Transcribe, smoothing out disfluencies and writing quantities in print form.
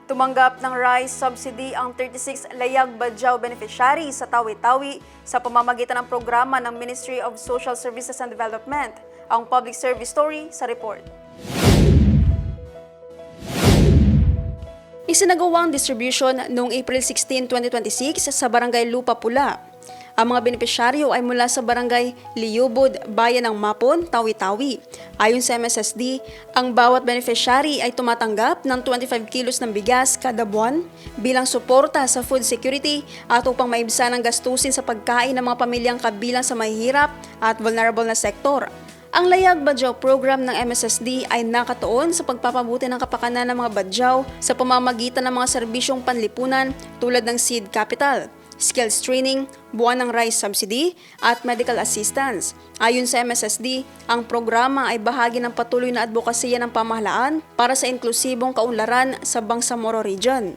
Tumanggap ng rice subsidy ang 36 layag Badjao beneficiary sa Tawi-Tawi sa pamamagitan ng programa ng Ministry of Social Services and Development. Ang public service story sa report. Isinagawa ang distribution noong April 16, 2026 sa Barangay Lupa Pula. Ang mga benepisyaryo ay mula sa Barangay Liyubod, Bayan ng Mapon, Tawi-Tawi. Ayon sa MSSD, ang bawat beneficiary ay tumatanggap ng 25 kilos ng bigas kada buwan bilang suporta sa food security at upang maibsan ang gastusin sa pagkain ng mga pamilyang kabilang sa mahihirap at vulnerable na sektor. Ang Layag Badjao program ng MSSD ay nakatuon sa pagpapabuti ng kapakanan ng mga Badjao sa pamamagitan ng mga serbisyong panlipunan tulad ng seed capital, skills training, buwan ng rice subsidy at medical assistance. Ayon sa MSSD, ang programa ay bahagi ng patuloy na advokasya ng pamahalaan para sa inklusibong kaunlaran sa Bangsamoro Region.